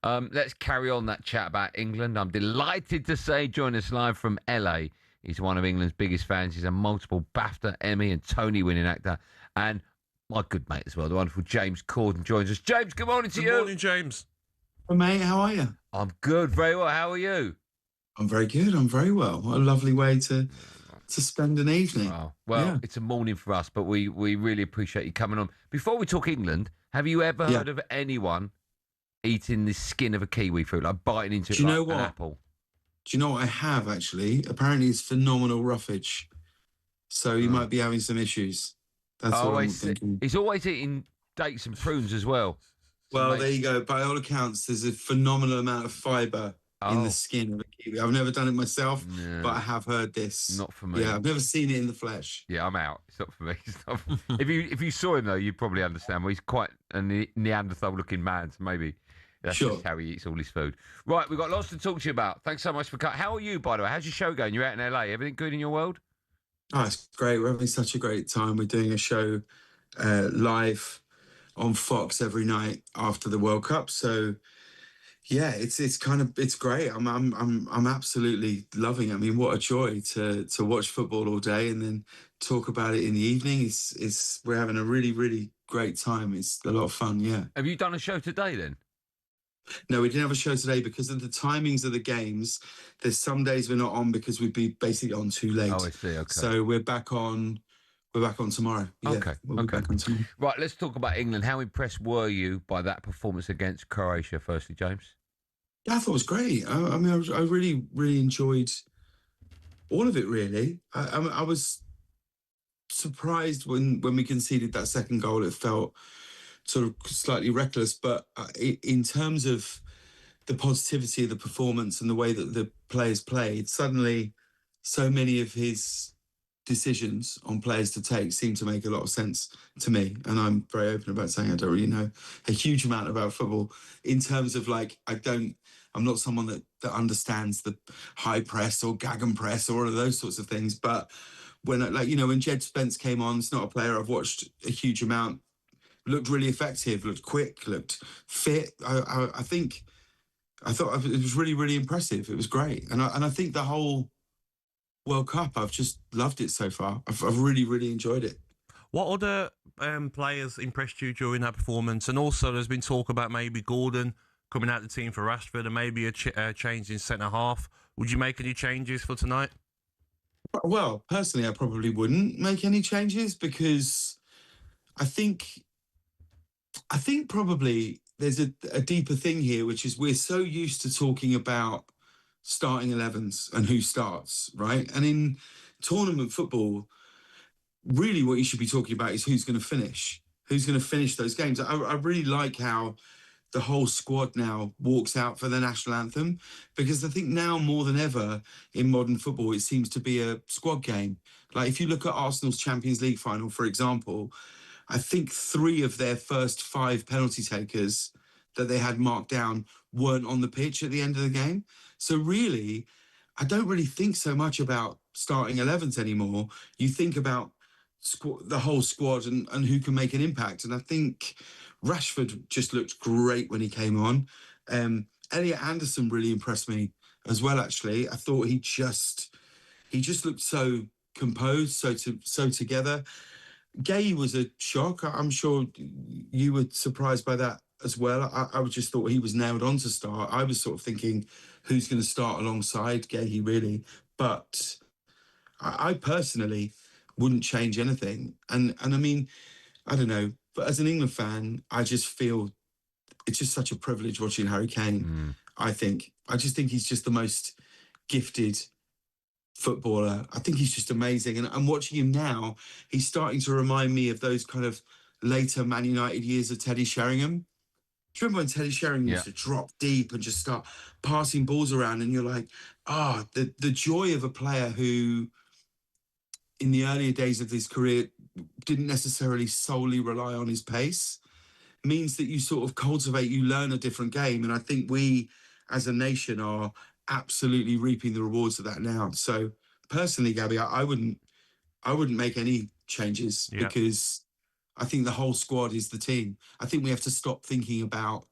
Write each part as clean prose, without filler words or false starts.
Let's carry on that chat about England. I'm delighted to say, join us live from LA. He's one of England's biggest fans. He's a multiple BAFTA, Emmy, and Tony winning actor. And my good mate as well, the wonderful James Corden joins us. James, good morning to you. Good morning, James. Well, mate, how are you? I'm good, very well. How are you? I'm very good. I'm very well. What a lovely way to spend an evening. Oh, well, It's a morning for us, but we really appreciate you coming on. Before we talk England, have you ever heard of anyone eating the skin of a kiwi fruit, like biting into it like an apple? Do you know what I have, actually? Apparently it's phenomenal roughage. So you might be having some issues. That's what I'm thinking. He's always eating dates and prunes as well. Well, there you go. By all accounts, there's a phenomenal amount of fibre in the skin of a kiwi. I've never done it myself, but I have heard this. Not for me. Yeah, I've never seen it in the flesh. Yeah, I'm out. It's not for me. If you saw him, though, you'd probably understand. Well, he's quite a Neanderthal-looking man, so maybe that's just how he eats all his food. Right, we've got lots to talk to you about. Thanks so much for coming. How are you, by the way? How's your show going? You're out in LA. Everything good in your world? Oh, it's great. We're having such a great time. We're doing a show live on Fox every night after the World Cup. So yeah, it's great. I'm absolutely loving it. I mean, what a joy to watch football all day and then talk about it in the evening. We're having a really, really great time. It's a lot of fun. Yeah. Have you done a show today then? No, we didn't have a show today because of the timings of the games. There's some days we're not on because we'd be basically on too late. Oh, I see. Okay. So we're back on tomorrow. Yeah, okay. We'll be back on tomorrow. Right, let's talk about England. How impressed were you by that performance against Croatia, firstly, James? Yeah, I thought it was great. I mean, I really, really enjoyed all of it, really. I was surprised when we conceded that second goal. It felt sort of slightly reckless, but in terms of the positivity of the performance and the way that the players played, suddenly so many of his decisions on players to take seem to make a lot of sense to me. And I'm very open about saying I don't really know a huge amount about football in terms of I'm not someone that understands the high press or gag and press or all of those sorts of things. But when Jed Spence came on, it's not a player I've watched a huge amount. Looked really effective, looked quick, looked fit. I thought it was really, really impressive. It was great. And I think the whole World Cup, I've just loved it so far. I've really, really enjoyed it. What other players impressed you during that performance? And also there's been talk about maybe Gordon coming out of the team for Rashford and maybe a change in centre-half. Would you make any changes for tonight? Well, personally, I probably wouldn't make any changes because I think probably there's a deeper thing here, which is we're so used to talking about starting 11s and who starts, right? And in tournament football, really what you should be talking about is who's going to finish those games. I really like how the whole squad now walks out for the national anthem, because I think now more than ever in modern football, it seems to be a squad game. Like if you look at Arsenal's Champions League final, for example, I think 3 of their first 5 penalty takers that they had marked down weren't on the pitch at the end of the game. So really, I don't really think so much about starting 11s anymore. You think about the whole squad and who can make an impact. And I think Rashford just looked great when he came on. Elliot Anderson really impressed me as well, actually. I thought he just looked so composed, so together. Gay was a shock. I'm sure you were surprised by that as well. I just thought he was nailed on to start. I was sort of thinking who's going to start alongside Gay, really. But I personally wouldn't change anything. And I mean, I don't know, but as an England fan, I just feel it's just such a privilege watching Harry Kane. I just think he's just the most gifted footballer. I think he's just amazing. And I'm watching him now. He's starting to remind me of those kind of later Man United years of Teddy Sheringham. Do you remember when Teddy Sheringham used to drop deep and just start passing balls around? And you're like, the joy of a player who in the earlier days of his career didn't necessarily solely rely on his pace means that you sort of you learn a different game. And I think we as a nation are absolutely reaping the rewards of that now. So personally, Gabby, I wouldn't make any changes because I think the whole squad is the team. I think we have to stop thinking about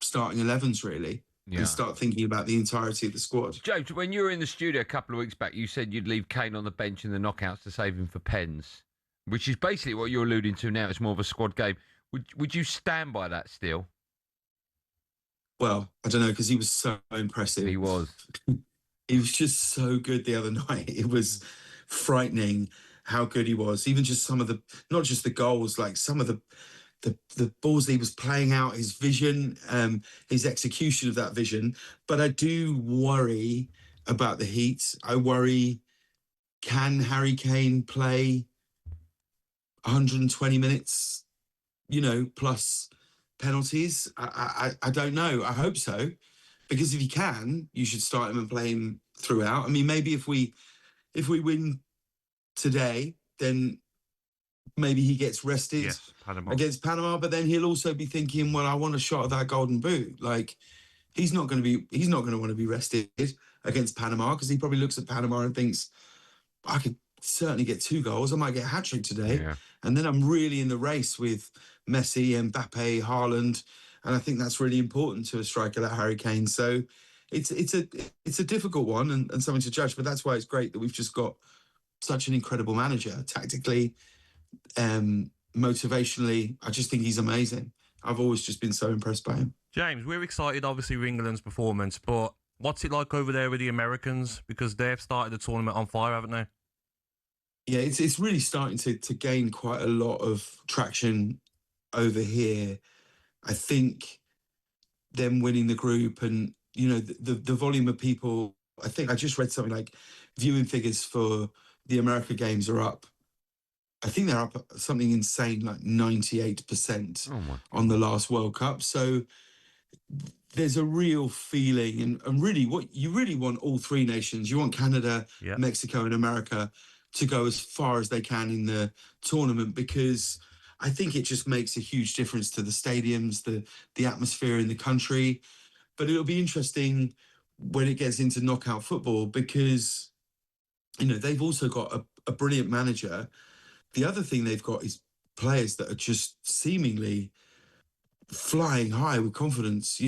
starting 11s really, and start thinking about the entirety of the squad. James, when you were in the studio a couple of weeks back, you said you'd leave Kane on the bench in the knockouts to save him for pens, which is basically what you're alluding to now. It's more of a squad game. Would you stand by that still? Well, I don't know, because he was so impressive. He was. He was just so good the other night. It was frightening how good he was. Even just some of the, not just the goals, like some of the balls that he was playing out, his vision, his execution of that vision. But I do worry about the heat. I worry, can Harry Kane play 120 minutes, plus penalties? I don't know. I hope so. Because if he can, you should start him and play him throughout. I mean, maybe if we win today, then maybe he gets rested against Panama, but then he'll also be thinking, well, I want a shot at that golden boot. Like, he's not going to want to be rested against Panama, because he probably looks at Panama and thinks, I could certainly get 2 goals. I might get a hat-trick today. Yeah. And then I'm really in the race with Messi, Mbappe, Haaland. And I think that's really important to a striker like Harry Kane. So it's a difficult one and something to judge, but that's why it's great that we've just got such an incredible manager. Tactically, motivationally, I just think he's amazing. I've always just been so impressed by him. James, we're excited, obviously, with England's performance, but what's it like over there with the Americans? Because they've started the tournament on fire, haven't they? Yeah, it's really starting to gain quite a lot of traction over here. I think them winning the group and, the volume of people, I think I just read something like viewing figures for the America games are up. I think they're up something insane, like 98% on the last World Cup. So there's a real feeling, and really what you really want all 3 nations. You want Canada, Mexico and America to go as far as they can in the tournament, because I think it just makes a huge difference to the stadiums, the atmosphere in the country. But it'll be interesting when it gets into knockout football, because, they've also got a brilliant manager. The other thing they've got is players that are just seemingly flying high with confidence.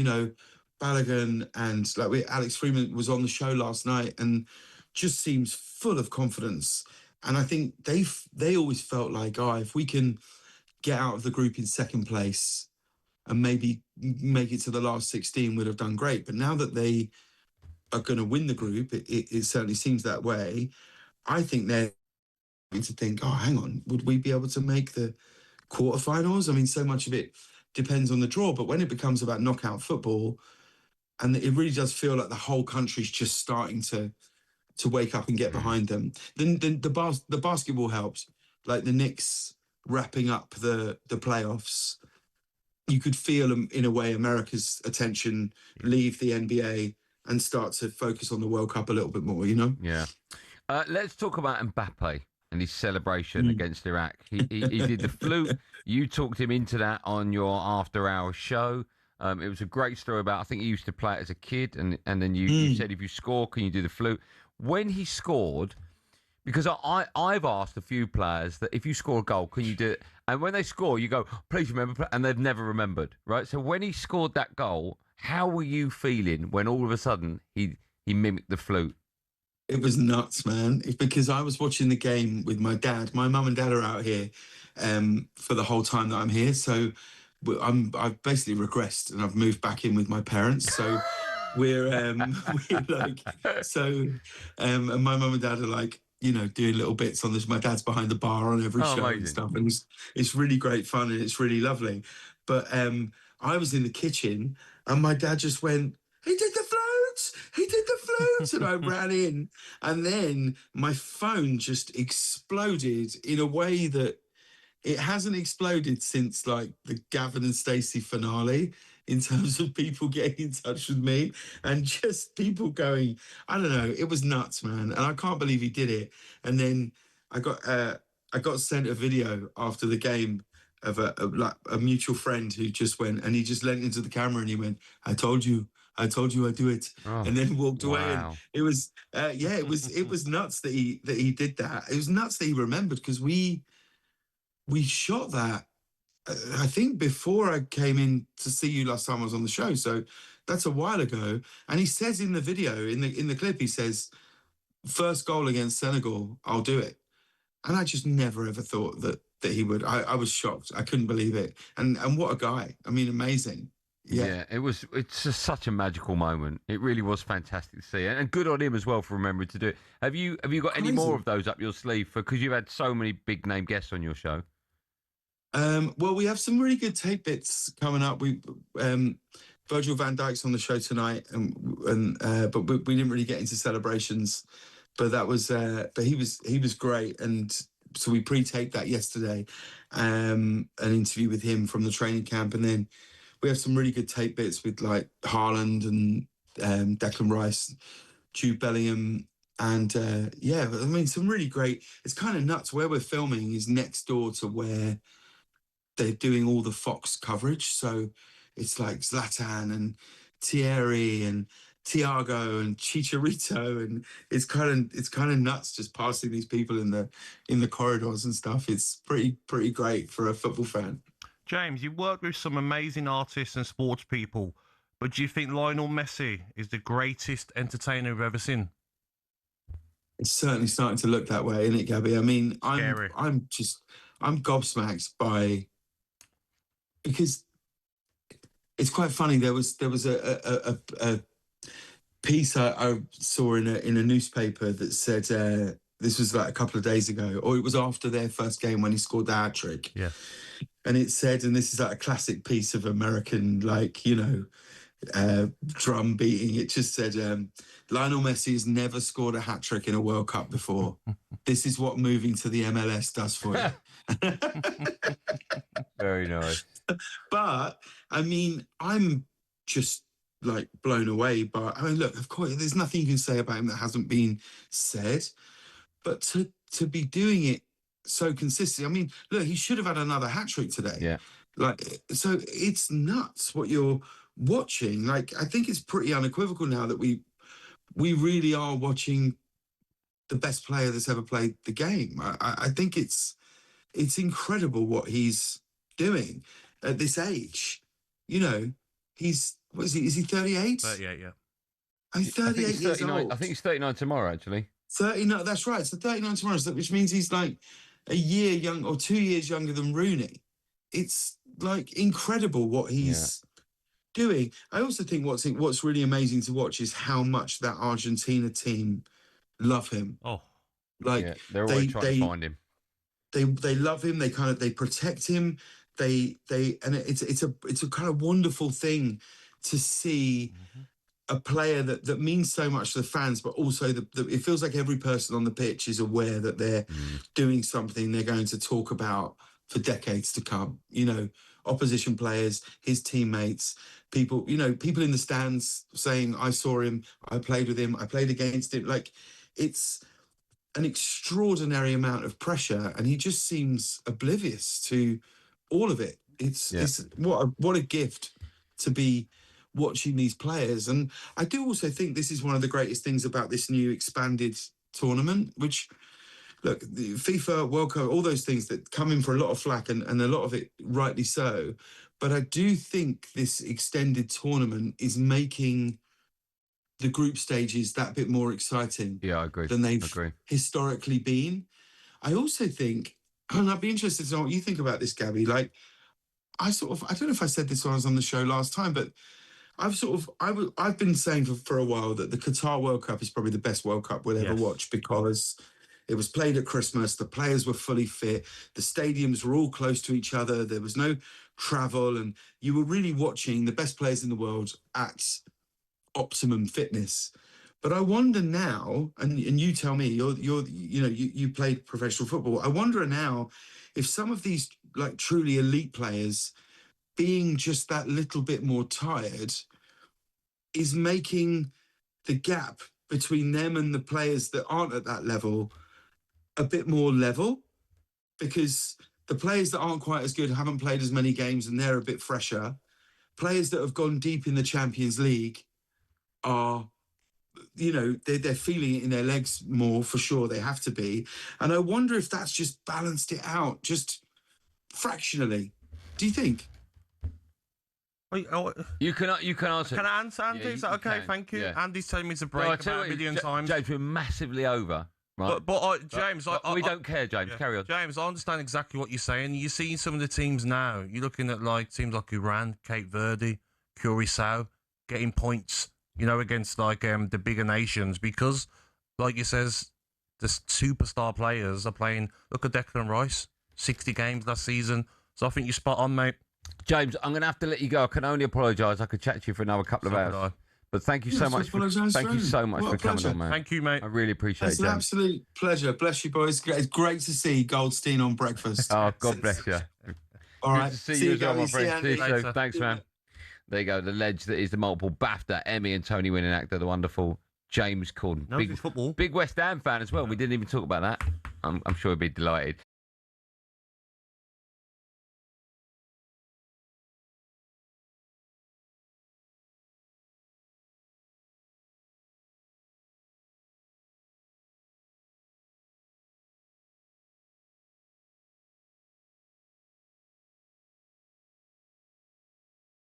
Balogun and Alex Freeman was on the show last night and just seems full of confidence. And I think they always felt like, if we can get out of the group in second place and maybe make it to the last 16, would have done great. But now that they are going to win the group, it certainly seems that way. I think they're going to think, hang on, would we be able to make the quarterfinals? I mean, so much of it depends on the draw, but when it becomes about knockout football, and it really does feel like the whole country's just starting to wake up and get behind them, then the basketball helps. Like the Knicks wrapping up the playoffs, you could feel, in a way, America's attention leave the NBA and start to focus on the World Cup a little bit more, Yeah. Let's talk about Mbappe and his celebration against Iraq. He did the flute. You talked him into that on your after-hours show. It was a great story about, I think he used to play it as a kid, and then you said, if you score, can you do the flute? When he scored, because I've asked a few players that if you score a goal, can you do it? And when they score, you go, please remember, and they've never remembered, right? So when he scored that goal, how were you feeling when all of a sudden he mimicked the flute? It was nuts, man. It's because I was watching the game with my dad. My mum and dad are out here for the whole time that I'm here. So I've basically regressed and I've moved back in with my parents. So we're like, and my mum and dad are like, doing little bits on this. My dad's behind the bar on every show amazing. And stuff. And it's really great fun and it's really lovely. But I was in the kitchen and my dad just went, he did the flute! He did the flute! And I ran in. And then my phone just exploded in a way that it hasn't exploded since like the Gavin and Stacey finale, in terms of people getting in touch with me and just people going, I don't know, it was nuts, man. And I can't believe he did it. And then I got sent a video after the game of a mutual friend who just went, and he just leant into the camera and he went, I told you I'd do it. And then walked away. And it was, it was nuts that he did that. It was nuts that he remembered, because we shot that I think before I came in to see you last time I was on the show. So that's a while ago. And he says in the video, in the clip, he says, first goal against Senegal, I'll do it. And I just never ever thought that he would. I was shocked. I couldn't believe it. And what a guy. I mean, amazing. Yeah. It's just such a magical moment. It really was fantastic to see, and good on him as well for remembering to do it. Have you got any more of those up your sleeve? Because you've had so many big name guests on your show. Well, we have some really good tape bits coming up. Virgil van Dijk's on the show tonight, but we didn't really get into celebrations. But that was, but he was great, and so we pre-taped that yesterday, an interview with him from the training camp, and then we have some really good tape bits with like Haaland and Declan Rice, Jude Bellingham, and I mean some really great. It's kind of nuts. Where we're filming is next door to where they're doing all the Fox coverage, so it's like Zlatan and Thierry and Thiago and Chicharito, and it's kind of nuts just passing these people in the corridors and stuff. It's pretty great for a football fan. James, you've worked with some amazing artists and sports people, but do you think Lionel Messi is the greatest entertainer we've ever seen? It's certainly starting to look that way, isn't it, Gabby? I mean, I'm gobsmacked by, because it's quite funny. There was a piece I saw in a newspaper that said this was like a couple of days ago, or it was after their first game when he scored the hat trick. Yeah. And it said, and this is like a classic piece of American, like, drum beating. It just said, Lionel Messi has never scored a hat trick in a World Cup before. This is what moving to the MLS does for you. Very nice. But I mean, I'm just like blown away by. I mean, look, of course, there's nothing you can say about him that hasn't been said. But to be doing it so consistently, I mean, look, he should have had another hat trick today. Yeah. Like, so it's nuts what you're watching. Like, I think it's pretty unequivocal now that we really are watching the best player that's ever played the game. I think it's incredible what he's doing at this age. He's, what is he? Is he 38? 38, yeah. He's 38 years old. I think he's 39 tomorrow, actually. 39, that's right. So 39 tomorrow, which means he's like a year young or 2 years younger than Rooney. It's like incredible what he's doing. I also think what's really amazing to watch is how much that Argentina team love him. Oh, like they're always trying to find him. They love him. They protect him. And it's a kind of wonderful thing to see a player that means so much to the fans, but also it feels like every person on the pitch is aware that they're doing something they're going to talk about for decades to come. Opposition players, his teammates, people in the stands saying, I saw him, I played with him, I played against him. Like, it's an extraordinary amount of pressure, and he just seems oblivious to all of it. It's what a gift to be watching these players. And I do also think this is one of the greatest things about this new expanded tournament, which, look, the FIFA World Cup, all those things that come in for a lot of flack, and a lot of it rightly so. But I do think this extended tournament is making the group stages that bit more exciting. Yeah, I agree. Than they've historically been. I also think, and I'd be interested to know what you think about this, Gabby. Like, I don't know if I said this when I was on the show last time, but I've been saying for a while that the Qatar World Cup is probably the best World Cup we'll ever watch, because it was played at Christmas, the players were fully fit, the stadiums were all close to each other, there was no travel, and you were really watching the best players in the world at optimum fitness. But I wonder now, and you tell me, you played professional football. I wonder now if some of these like truly elite players being just that little bit more tired is making the gap between them and the players that aren't at that level a bit more level, because the players that aren't quite as good haven't played as many games and they're a bit fresher. Players that have gone deep in the Champions League are, they're feeling it in their legs more, for sure. They have to be. And I wonder if that's just balanced it out just fractionally. Do you think? Wait, oh, You can answer. can I answer, Andy? Yeah, Is that you okay? can. Thank you. Yeah. Andy's telling me to break No, I about tell a you million what, times. James, we're massively over. Right? But James, But we don't care, James. yeah. Carry on. James, I understand exactly what you're saying. You're seeing some of the teams now. You're looking at like teams like Iran, Cape Verde, Curacao, getting points, against like the bigger nations because, like you says, the superstar players are playing. Look at Declan Rice, 60 games last season. So I think you're spot on, mate. James, I'm going to have to let you go. I can only apologise. I could chat to you for another couple of hours. But thank you so much. Thank you so much for coming on, man. Thank you, mate. I really appreciate it. It's an absolute pleasure. Bless you, boys. It's great to see Goldstein on breakfast. Oh, God bless you. All right. Good to see you as well, my friend. See you Later. soon. Thanks, man. There you go. The ledge that is the multiple BAFTA, Emmy, and Tony winning actor, the wonderful James Corden. Football. Big West Ham fan as well. We didn't even talk about that. I'm sure he'd be delighted.